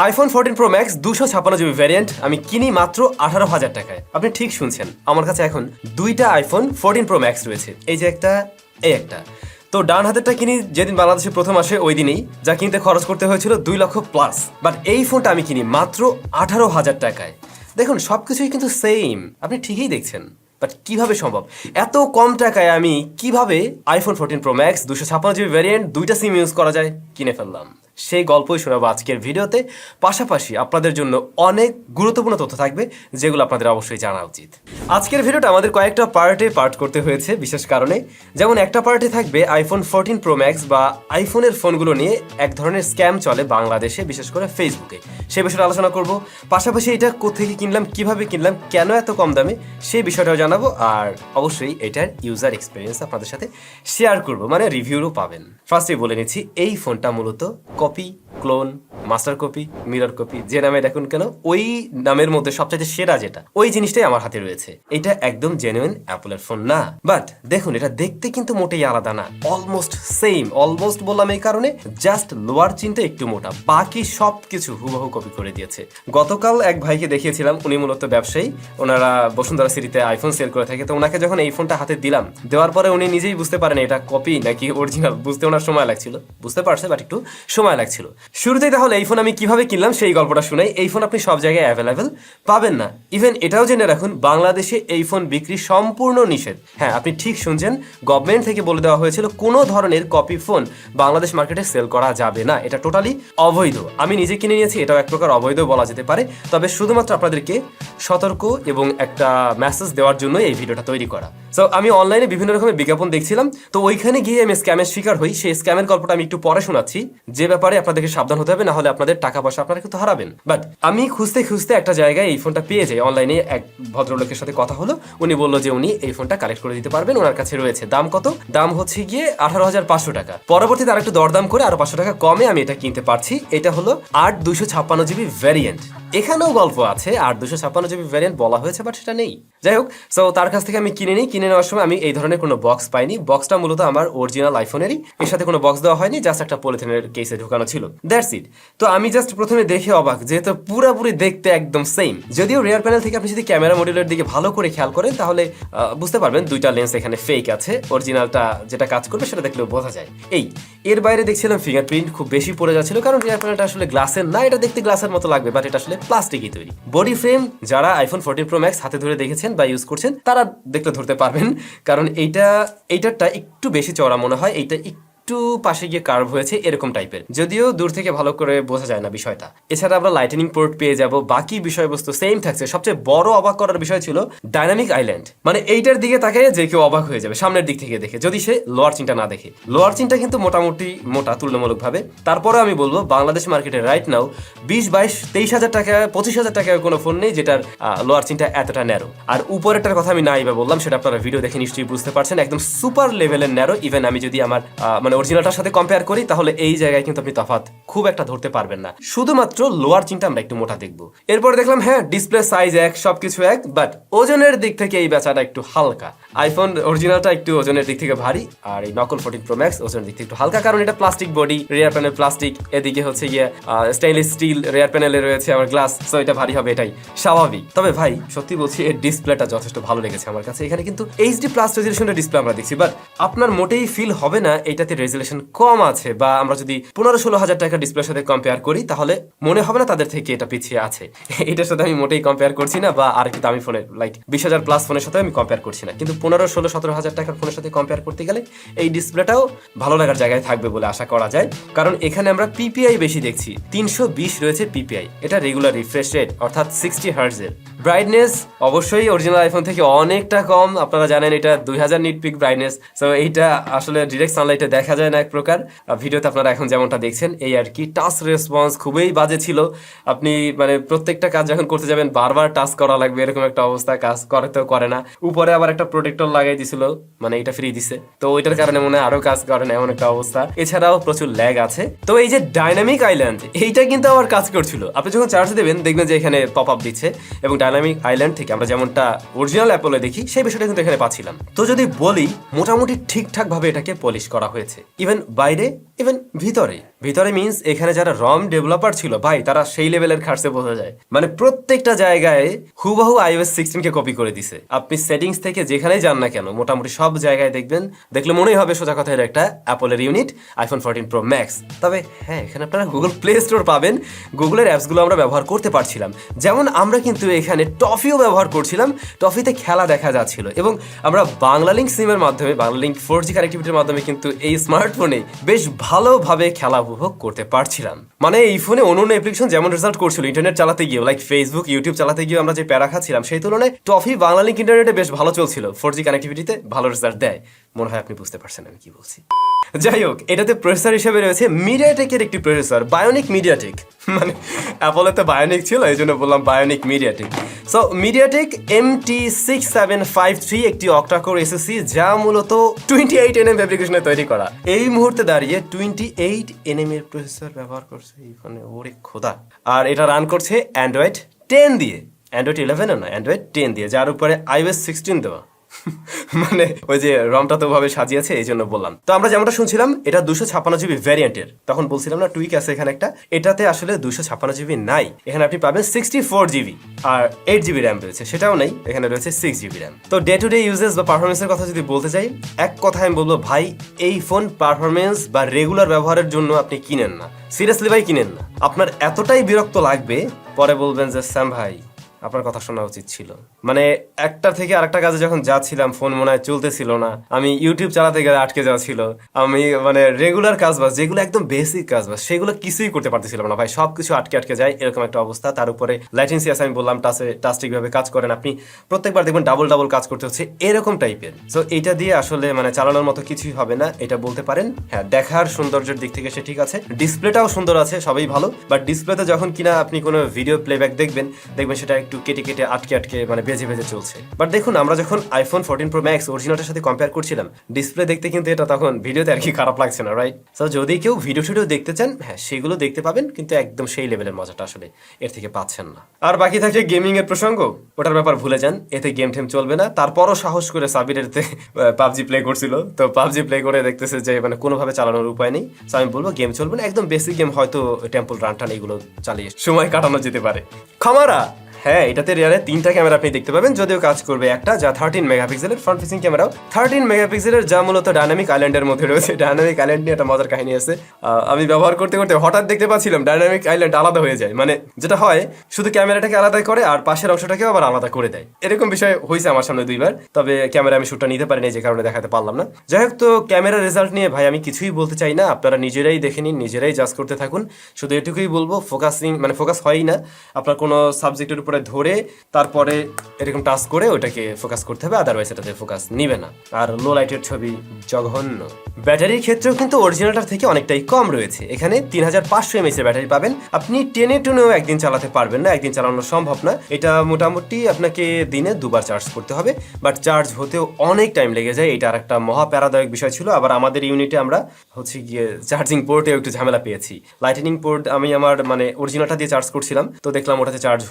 IPhone 14 pro max 256 GB variant আমি কিনি মাত্র 18,000 টাকায়। আপনি ঠিক শুনছেন, আমার কাছে এখন দুইটা আইফোন 14 প্রো ম্যাক্স রয়েছে, এই যে একটা, এই একটা। তো ডান হাতেরটা কিনি যেদিন বাংলাদেশে প্রথম আসে ওই দিনেই, যা কিনতে খরচ করতে হয়েছিল 2 লক্ষ প্লাস। বাট এই ফোনটা আমি কিনি মাত্র 18,000 টাকায়। দেখুন সবকিছুই কিন্তু সেম, আপনি ঠিকই দেখছেন। বাট কিভাবে সম্ভব এত কম টাকায় আমি কিভাবে iPhone 14 pro max 256 GB variant দুইটা সিম ইউজ করা যায় কিনে ফেললাম? সেই গল্পই শোনাবো আজকের ভিডিওতে। পাশাপাশি আপনাদের জন্য অনেক গুরুত্বপূর্ণ তথ্য থাকবে যেগুলো আপনাদের অবশ্যই জানা উচিত। আজকের ভিডিওটা আমাদের কয়েকটা পার্টে পার্ট করতে হয়েছে বিশেষ কারণে। যেমন একটা পার্টে থাকবে আইফোন 14 প্রো ম্যাক্স বা আইফোনের ফোনগুলো নিয়ে এক ধরনের স্ক্যাম চলে বাংলাদেশে, বিশেষ করে ফেসবুকে, সেই বিষয়টা আলোচনা করব। পাশাপাশি এটা কোথেকে কিনলাম, কিভাবে কিনলাম, কেন এত কম দামে, সেই বিষয়টাও জানাবো। আর অবশ্যই এটার ইউজার এক্সপিরিয়েন্স আপনাদের সাথে শেয়ার করব, মানে রিভিউরও পাবেন। ফার্স্টে বলে নিচ্ছি, এই ফোনটা মূলত copy, clone, master copy, mirror copy, যে নামে দেখুন কেন, ওই নামের মধ্যে সবচেয়ে সেরা যেটা, ওই জিনিসটাই আমার হাতে রয়েছে। এটা একদম জেনুইন অ্যাপলের ফোন না। বাট দেখুন এটা দেখতে কিন্তু মোটেই আলাদা না, অলমোস্ট সেম। অলমোস্ট বললাম এই কারণে, জাস্ট লোয়ার চিনটা একটু মোটা, বাকি সব কিছু হুবহু কপি করে দিয়েছে। গতকাল এক ভাইকে দেখিয়েছিলাম, উনি মূলত ব্যবসায়ী, ওনারা বসুন্ধরা সিটিতে আইফোন সেল করে থাকে। তো ওনাকে যখন এই ফোনটা হাতে দিলাম, দেওয়ার পরে উনি নিজেই বুঝতে পারেন এটা কপি নাকি অরিজিনাল, বুঝতে ওনার সময় লাগছিল। বুঝতে পারছে বাট একটু সময় লাগছিল। শুরুতেই তাহলে এই ফোন আমি কিভাবে কিনলাম সেই গল্পটা শুনাই। এই ফোন আপনি সব জায়গায় অ্যাভেলেবেল পাবেন না। ইভেন এটাও জেনে রাখুন, বাংলাদেশে এই ফোন বিক্রি সম্পূর্ণ নিষেধ। হ্যাঁ, আপনি ঠিক শুনছেন, গভর্নমেন্ট থেকে বলে দেওয়া হয়েছিল কোনো ধরনের কপি ফোন বাংলাদেশ মার্কেটে সেল করা যাবে না, এটা টোটালি অবৈধ। আমি নিজে কিনে নিয়েছি, এটাও এক প্রকার অবৈধ বলা যেতে পারে। তবে শুধুমাত্র আপনাদেরকে সতর্ক এবং একটা মেসেজ দেওয়ার জন্য এই ভিডিওটা তৈরি করা। সো আমি অনলাইনে বিভিন্ন রকমের বিজ্ঞাপন দেখছিলাম, তো ওইখানে গিয়ে আমি স্ক্যামের শিকার হই। সেই স্ক্যামের গল্পটা আমি একটু পরে শোনাচ্ছি, যে ব্যাপারে আপনাদেরকে সাবধান হতে হবে, না হলে আপনাদের টাকা পয়সা আপনারা কিন্তু হারাবেন। বাট আমি খুঁজতে খুঁজতে একটা জায়গায় এই ফোনটা পেয়ে যাই। অনলাইনে এক ভদ্রলোকের সাথে কথা হলো, উনি বললো যে উনি এই ফোনটা কালেক্ট করে দিতে পারবেন, ওনার কাছে রয়েছে। দাম কত? দাম হচ্ছে গিয়ে 18,500 টাকা। পরবর্তীতে আর একটু দরদাম করে আরো 500 টাকা কমে আমি এটা কিনতে পারছি। এটা হলো 8/256 জিবি ভ্যারিয়েন্ট। এখানেও গল্প আছে, 8/256 জিবি ভ্যারিয়েন্ট বলা হয়েছে বাট সেটা নেই। যাই হোক, সো তার কাছ থেকে আমি কিনে নিই। কিনে নেওয়ার সময় আমি এই ধরনের কোনো বক্স পাইনি। বক্সটা মূলত আমার অরিজিনাল আইফোনেরই, এর সাথে কোনো বক্স দেওয়া হয়নি, জাস্ট একটা পলিথিনের কেসে ঢোকানো ছিল, দ্যাটস ইট। তো আমি জাস্ট প্রথমে দেখে অবাক, যেহেতু পুরোপুরি দেখতে একদম সেম। যদিও রিয়ার প্যানেল থেকে আপনি যদি ক্যামেরা মডিউলের দিকে ভালো করে খেয়াল করেন তাহলে বুঝতে পারবেন দুইটা লেন্স এখানে ফেক আছে। অরিজিনালটা যেটা কাজ করবে সেটা দেখলেও বোঝা যায়। এর বাইরে দেখছিলাম ফিঙ্গারপ্রিন্ট খুব বেশি পড়ে যাচ্ছিল, কারণ রিয়ার প্যানেলটা আসলে গ্লাসের না, এটা দেখতে গ্লাসের মতো লাগবে বাট এটা আসলে প্লাস্টিকই তৈরি। বডি ফ্রেম যারা আইফোন 14 প্রো ম্যাক্স হাতে ধরে দেখেছেন বা ইউজ করছেন তারা দেখলে ধরতে পারবেন, কারণ এইটারটা একটু বেশি চওড়া মনে হয়, এইটা একটু পাশে গিয়ে কার্ভ হয়েছে এরকম টাইপের, যদিও দূর থেকে ভালো করে বোঝা যায় না বিষয়টা। এছাড়া আমরা লাইটেনিং পোর্ট পেয়ে যাব, বাকি বিষয়বস্তু সেম থাকছে। সবচেয়ে বড় অবাক করার বিষয় ছিল ডাইনামিক আইল্যান্ড, মানে এইটার দিকে তাকিয়ে যে কেউ অবাক হয়ে যাবে সামনের দিক থেকে দেখে, যদি সে লোয়ার চিনটা না দেখে। লোয়ার চিনটা কিন্তু মোটামুটি মোটা তুলনামূলকভাবে। তারপরে আমি বলবো বাংলাদেশ মার্কেটে রাইট নাও 20, 22, 23,000 টাকা, 25,000 টাকায় কোনো ফোন নেই যেটার লোয়ার চিনটা এতটা ন্যারো। আর উপরেরটার কথা আমি নাই বা বললাম, সেটা আপনারা ভিডিও দেখে নিশ্চয়ই বুঝতে পারছেন, একদম সুপার লেভেলের ন্যারো। ইভেন আমি যদি আমার মানে অরিজিনালটার সাথে কম্পেয়ার করি তাহলে এই জায়গায় কিন্তু আপনি তফাৎ খুব একটা ধরতে পারবেন না, শুধুমাত্র লোয়ার চিনটা আমরা একটু মোটা দেখবো। এরপরে দেখলাম হ্যাঁ ডিসপ্লে সাইজ এক, সবকিছু এক, বাট ওজনের দিক থেকে এই বেচাটা একটু হালকা। আইফোন অরিজিনালটা একটু ওজনের দিক থেকে ভারী, আর এই নকল 14 প্রো ম্যাক্স ওজনের দিক থেকে একটু হালকা, কারণ এটা প্লাস্টিক বডি, রিয়ার প্যানেল প্লাস্টিক, এদিকে হচ্ছে গিয়ে স্টেইনলেস স্টিল, রিয়ার প্যানেলে রয়েছে আমার গ্লাস, সো এটা ভারী হবে, এটাই স্বাভাবিক। তবে ভাই সত্যি বলছি, এর ডিসপ্লেটা যথেষ্ট ভালো লেগেছে আমার কাছে। এখানে কিন্তু HD+ রেজলিউশনের ডিসপ্লে আমরা দেখছি, বাট আপনার মোটেই ফিল হবে না এটাতে রেজলিউশন কম আছে, বা আমরা যদি 15-16 হাজার টাকা ডিসপ্লের সাথে কম্পেয়ার করি তাহলে মনে হবে না তাদের থেকে এটা পিছিয়ে আছে। এটার সাথে আমি মোটেই কম্পেয়ার করছি না, বা আর একটু দামি ফোনের লাইক 20,000+ ফোনের সাথে আমি কম্পেয়ার করছি না, কিন্তু 15-16-17 হাজার টাকার ফোনের সাথে কম্পেয়ার করতে গেলে এই ডিসপ্লেটাও ভালো লাগার জায়গায় থাকবে বলে আশা করা যায়। কারণ এখানে আমরা PPI বেশি দেখছি, 320 রয়েছে PPI, এটা রেগুলার রিফ্রেশ রেট অর্থাৎ 60 হার্টজের। ব্রাইটনেস অবশ্যই অরিজিনাল আইফোন থেকে অনেকটা কম, আপনারা জানেন এটা 2000 নিট পিক ব্রাইটনেস। সো এইটা আসলে ডিরেক্ট সানলাইটে দেখা যায় না এক প্রকার, ভিডিওতে আপনারা এখন যেমনটা দেখছেন এই আর কি। টাচ রেসপন্স খুবই বাজে ছিল, আপনি মানে প্রত্যেকটা কাজ যখন করতে যাবেন বারবার টাচ করা লাগবে এরকম একটা অবস্থা, কাজ করতেও করে না। উপরে আবার একটা প্রোটেক্টর লাগাই দিছিল, মানে এটা ফ্রি দিছে, তো ওইটার কারণে মনে হয় আরো কাজ করে না এমন একটা অবস্থা। এছাড়াও প্রচুর ল্যাগ আছে। তো এই যে ডাইনামিক আইল্যান্ড, এইটা কিন্তু আবার কাজ করছিল। আপনি যখন চার্জ দেবেন দেখবেন যে এখানে পপ আপ দিচ্ছে, এবং ডাইনামিক আইল্যান্ড থেকে আমরা যেমনটা অরিজিনাল অ্যাপলে দেখি সেই বিষয়টা কিন্তু এখানে পাচ্ছিলাম। তো যদি বলি মোটামুটি ঠিকঠাক ভাবে এটাকে পলিশ করা হয়েছে, ইভেন বাইরে ইভেন ভিতরে। ভিতরে মিন্স এখানে যারা রম ডেভেলপার ছিল ভাই তারা সেই লেভেলের খাটছে বোঝা যায়, মানে প্রত্যেকটা জায়গায় হুবহু iOS 16 কে কপি করে দিছে। আপনি সেটিংস থেকে যেখানেই যান না কেন মোটামুটি সব জায়গায় দেখবেন, দেখলে মনেই হবে সোজা কথা এটা একটা অ্যাপলের ইউনিট আইফোন 14 প্রো ম্যাক্স। তবে হ্যাঁ, এখানে আপনারা গুগল প্লে স্টোর পাবেন, গুগলের অ্যাপসগুলো আমরা ব্যবহার করতে পারছিলাম। যেমন আমরা কিন্তু এখানে টফিও ব্যবহার করছিলাম, টফিতে খেলা দেখা যাচ্ছিল, এবং আমরা বাংলা লিঙ্ক সিমের মাধ্যমে, বাংলা লিঙ্ক 4G কানেক্টিভিটির মাধ্যমে কিন্তু এই স্মার্টফোনে বেশ ভালোভাবে খেলা উপভোগ করতে পারছিলাম। মানে এই ফোনে অন্য অ্যাপ্লিকেশন যেমন রেজাল্ট করছিল ইন্টারনেট চালাতে গিয়ে, লাইক ফেসবুক, ইউটিউব চালাতে গিয়ে আমরা যে প্যারা খাচ্ছিলাম, সেই তুলনায় টফি বাংলা লিঙ্ক ইন্টারনেটে বেশ ভালো চলছিল, 4G কানেক্টিভিটিতে ভালো রেজাল্ট দেয়। মনে হয় আপনি বুঝতে পারছেন আমি কি বলছি। যাই হোক, এটাতে প্রসেসর হিসেবে রয়েছে মিডিয়াটেকের একটি প্রসেসর, বায়োনিক মিডিয়াটেক। মানে অ্যাপলে তো বায়োনিক ছিল, এই জন্য বললাম bionic MediaTek. So MediaTek MT6753 একটি অক্টাকোর এসএসসি, যা মূলত 28nm ফ্যাব্রিকেশনে তৈরি করা। এই মুহূর্তে দাঁড়িয়ে 28nm এর প্রসেসর ব্যবহার করছে এই ফোনে, ওরে খোদা। আর এটা রান করছে অ্যান্ড্রয়েড 10 দিয়ে, অ্যান্ড্রয়েড 11 না, অ্যান্ড্রয়েড 10 দিয়ে, যার উপরে iOS 16 দেওয়া। মানে ওই যে রমটা তো ভাবে সাজিয়েছে, এই জন্য বললাম। তো আমরা যেমনটা শুনছিলাম এটা 256GB ভ্যারিয়েন্টের, তখন বলছিলাম না টুইক আছে এখানে একটা, এটাতে আসলে 256GB নাই, এখানে আপনি পাবেন 64GB আর 8GB র্যাম রয়েছে, সেটাও নেই, এখানে রয়েছে 6GB র্যাম। তো ডে টু ডে ইউজেস বা পারফরমেন্সের কথা যদি বলতে চাই, এক কথায় আমি বলবো ভাই, এই ফোন পারফরমেন্স বা রেগুলার ব্যবহারের জন্য আপনি কিনেন না, সিরিয়াসলি ভাই কিনেন না। আপনার এতটাই বিরক্ত লাগবে, পরে বলবেন যে স্যাম ভাই আপনার কথা শোনা উচিত ছিল। মানে একটা থেকে আরেকটা কাজে যখন যাচ্ছিলাম, ফোন মনে হয় চলতেছিল না, আমি ইউটিউব চালাতে গেলে আটকে যাচ্ছিল, আমি মানে রেগুলার কাজ বাস যেগুলো একদম বেসিক কাজ বাস সেগুলো কিছুই করতে পারতেছিলাম না ভাই, সবকিছু আটকে যায়, এরকম একটা অবস্থা। তার উপরে ল্যাটেন্সি আছে, আমি বললাম টাচ ঠিকভাবে কাজ করেন, আপনি প্রত্যেকবার দেখবেন ডাবল কাজ করতে হচ্ছে, এরকম টাইপের। সো এটা দিয়ে আসলে মানে চালানোর মতো কিছুই হবে না, এটা বলতে পারেন। হ্যাঁ, দেখার সৌন্দর্যের দিক থেকে সে ঠিক আছে, ডিসপ্লেটাও সুন্দর আছে, সবই ভালো, বাট ডিসপ্লেতে যখন কিনা আপনি কোনো ভিডিও প্লেব্যাক দেখবেন সেটা একটু কেটে আটকে মানে বেজে চলছে। বাট দেখুন, আমরা যখন আইফোন 14 প্রো ম্যাক্স অরিজিনালটার সাথে কম্পেয়ার করছিলাম, ডিসপ্লে দেখতে কিন্তু এটা তখন ভিডিওতে আর কি খারাপ লাগছে না, রাইট? সো যদি কেউ ভিডিও দেখতে চান, হ্যাঁ সেগুলো দেখতে পাবেন, কিন্তু একদম সেই লেভেলের মজাটা আসলে এর থেকে পাচ্ছেন না। আর বাকি থাকে গেমিং এর প্রসঙ্গ, ওটার ব্যাপার ভুলে যান, এতে গেম টেম চলবে না। তারপরও সাহস করে সাবিরের পাবজি প্লে করছিল, তো পাবজি প্লে করে দেখতেছে যে মানে কোনোভাবে চালানোর উপায় নেই। সো আমি বলবো গেম চলবে না, একদম বেসিক গেম হয়তো টেম্পল রান এগুলো চালিয়ে সময় কাটানো যেতে পারে। খামারা, হ্যাঁ এটাতে রিয়ারে 3টা ক্যামেরা আপনি দেখতে পাবেন, যদিও কাজ করবে একটা, যা 13 মেগাপিক্সেলের ফ্রন্ট ফেসিং ক্যামেরাও 13 মেগাপিক্সেলের, যা মূলত ডাইনামিক আইল্যান্ডের মধ্যে রয়েছে। ডাইনামিক আইল্যান্ড নিয়ে একটা মজার কাহিনী আছে, আমি ব্যবহার করতে হঠাৎ দেখতে পাচ্ছিলাম ডাইনামিক আইল্যান্ড আলাদা হয়ে যায়, মানে যেটা হয় শুধু ক্যামেরাটাকে আলাদা করে আর পাশের অংশটাকেও আবার আলাদা করে দেয়, এরকম বিষয় হয়েছে আমার সামনে 2বার। তবে ক্যামেরা আমি শুটটা নিতে পারিনি, যে কারণে দেখাতে পারলাম না। যাই হোক, তো ক্যামেরার রেজাল্ট নিয়ে ভাই আমি কিছুই বলতে চাই না, আপনারা নিজেরাই দেখে নিন, নিজেরাই জাজ করতে থাকুন। শুধু এটুকুই বলবো, ফোকাস হয়ই না, আপনার কোনো সাবজেক্টের উপরে ধরে তারপরে এরকম টাচ করে ওটাকে ফোকাস করতে হবে, আদারওয়াইজ এটাতে ফোকাস নিবে না। আর লো লাইটের ছবি জঘন্য। ব্যাটারির ক্ষেত্রেও কিন্তু অরিজিনালটার থেকে অনেকটাই কম রয়েছে, এখানে 3500 mAh এর ব্যাটারি পাবেন। আপনি টেনেও একদিন চালাতে পারবেন না, একদিন চালানো সম্ভব না। এটা মোটামুটি আপনাকে দিনে 2বার চার্জ করতে হবে, বাট চার্জ হতেও অনেক টাইম লেগে যায়, এটা আর একটা মহা প্যারাদায়ক বিষয় ছিল। আবার আমাদের ইউনিটে আমরা গিয়ে চার্জিং পোর্টেও একটু ঝামেলা পেয়েছি। লাইটেনিং পোর্ট আমি আমার মানে অরিজিনালটা দিয়ে চার্জ করছিলাম, তো দেখলাম ওটাতে চার্জ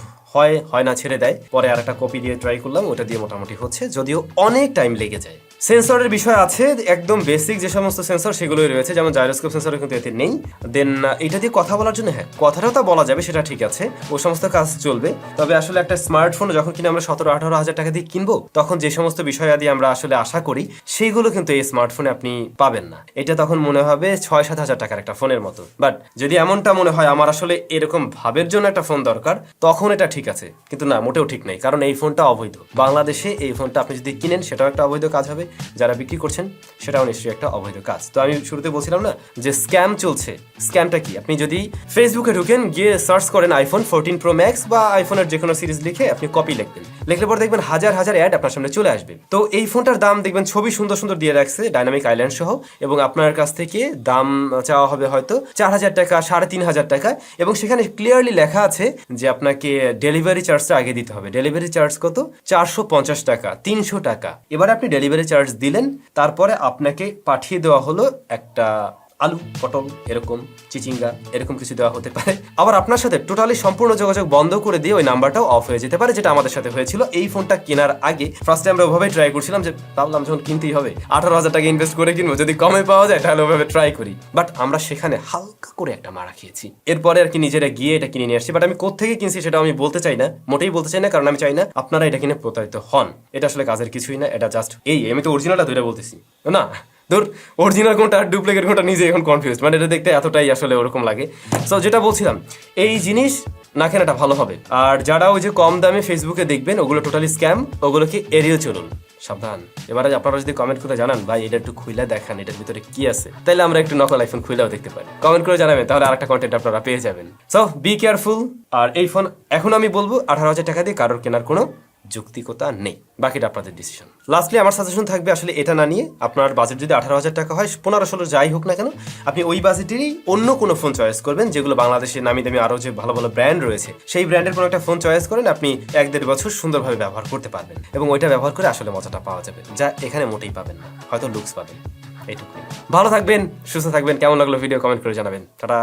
হয় না, ছেড়ে দেয়। পরে আর একটা কপি দিয়ে ট্রাই করলাম, ওটা দিয়ে মোটামুটি হচ্ছে, যদিও অনেক টাইম লেগে যায়। সেন্সরের বিষয় আছে, একদম বেসিক যে সমস্ত সেন্সর সেগুলোই রয়েছে, যেমন জাইরোস্কোপ সেন্সর কিন্তু এতে নেই। দেন এটা দিয়ে কথা বলার জন্য, হ্যাঁ কথাটাও তা বলা যাবে, সেটা ঠিক আছে, ও সমস্ত কাজ চলবে। তবে আসলে একটা স্মার্টফোন যখন কিনা আমরা 17-18 হাজার টাকা দিয়ে কিনবো, তখন যে সমস্ত বিষয় আদি আমরা আসলে আশা করি সেইগুলো কিন্তু এই স্মার্টফোনে আপনি পাবেন না। এটা তখন মনে হবে 6-7 হাজার টাকার একটা ফোনের মতো। বাট যদি এমনটা মনে হয় আমার আসলে এরকম ভাবের জন্য একটা ফোন দরকার, তখন এটা ঠিক আছে, কিন্তু না, মোটেও ঠিক নেই, কারণ এই ফোনটা অবৈধ। বাংলাদেশে এই ফোনটা আপনি যদি কিনেন সেটাও একটা অবৈধ কাজ হবে, যারা বিক্রি করছেন সেটাও নিশ্চয়ই একটা অবৈধ কাজ। তো আমি শুরুতে বলছিলাম না যে স্ক্যাম চলছে, স্ক্যামটা কি? আপনি যদি ফেসবুকে ঢুকেন, গিয়ে সার্চ করেন আইফোন 14 প্রো ম্যাক্স বা আইফোনের যে কোনো সিরিজ লিখে আপনি কপি লিখবেন, লিখলে পরে দেখবেন হাজার অ্যাড আপনার সামনে চলে আসবে। তো এই ফোনটার দাম দেখবেন ছবি সুন্দর দিয়ে রাখছে ডাইনামিক আইল্যান্ড সহ, এবং আপনার কাছ থেকে দাম চাওয়া হবে হয়তো 4000 টাকা, 3500 টাকা, এবং সেখানে ক্লিয়ারলি লেখা আছে যে আপনাকে ডেলিভারি চার্জটা আগে দিতে হবে। ডেলিভারি চার্জ কত? 450 টাকা, 300 টাকা। এবার আপনি ডেলিভারি চার্জ দিলেন, তারপরে আপনাকে পাঠিয়ে দেওয়া হলো একটা আলু, পটল, এরকম চিচিঙ্গা এরকম কিছু দেওয়া হতে পারে। আবার আপনার সাথে টোটালি সম্পূর্ণ যোগাযোগ বন্ধ করে দিয়ে ওই নাম্বারটাও অফ হয়ে যেতে পারে, যেটা আমাদের সাথে হয়েছিল এই ফোনটা কেনার আগে। ফার্স্টে আমরা ওভাবে ট্রাই করছিলাম যে ভাবলাম যখন কিনতেই হবে 18,000 টাকা ইনভেস্ট করে কিনবো, যদি কমে পাওয়া যায় তাহলে ওভাবে ট্রাই করি। বাট আমরা সেখানে হালকা করে একটা মারা খেয়েছি। এরপরে আর কি নিজেরা গিয়ে এটা কিনে নিয়ে আসছি। বাট আমি কোত্থেকে কিনছি সেটা আমি বলতে চাই না, মোটেই বলতে চাই না, কারণ আমি চাই না আপনারা এটা কিনে প্রতারিত হন। এটা আসলে কাজের কিছুই না, এটা জাস্ট আমি তো অরিজিনালটা ধরে বলতেছি না, ধর অরিজিনাল কোনটা আর ডুপ্লিকেট কোনটা নিজে এখন কনফিউজ, মানে এটা দেখতে এতটাই আসলে ওরকম লাগে। সো যেটা বলছিলাম, এই জিনিস না কেনাটা ভালো হবে। আর যারা ওই যে কম দামে ফেসবুকে দেখবেন ওগুলো টোটালি স্ক্যাম, ওগুলোকে এড়িয়ে চলুন, সাবধান। এবারে আপনারা যদি কমেন্ট করে জানান ভাই এটা একটু খুলে দেখান এটার ভিতরে কি আছে, তাহলে আমরা একটু নকল আইফোন খুলেও দেখতে পারি। কমেন্ট করে জানাবেন, তাহলে আরেকটা কন্টেন্ট আপনারা পেয়ে যাবেন। So be careful. আর এই ফোন এখন আমি বলবো 18,000 টাকা দিয়ে কারোর কেনার কোনো যৌক্তিকতা নেই, বাকিটা আপনাদের ডিসিশন। লাস্টলি আমার সাজেশন থাকবে আসলে এটা না নিয়ে, আপনার বাজেট যদি 18,000 টাকা হয়, 15-16 যাই হোক না কেন, আপনি ওই বাজেটেরই অন্য কোনো ফোন চয়েস করবেন, যেগুলো বাংলাদেশে নামি দামি আরও যে ভালো ভালো ব্র্যান্ড রয়েছে সেই ব্র্যান্ডের কোনো একটা ফোন চয়েস করেন, আপনি 1-1.5 বছর সুন্দরভাবে ব্যবহার করতে পারবেন এবং ওইটা ব্যবহার করে আসলে মজাটা পাওয়া যাবে, যা এখানে মোটেই পাবেন না, হয়তো লুকস পাবেন। এইটুকুই। ভালো থাকবেন, সুস্থ থাকবেন। কেমন লাগলো ভিডিও কমেন্ট করে জানাবেন। টাটা।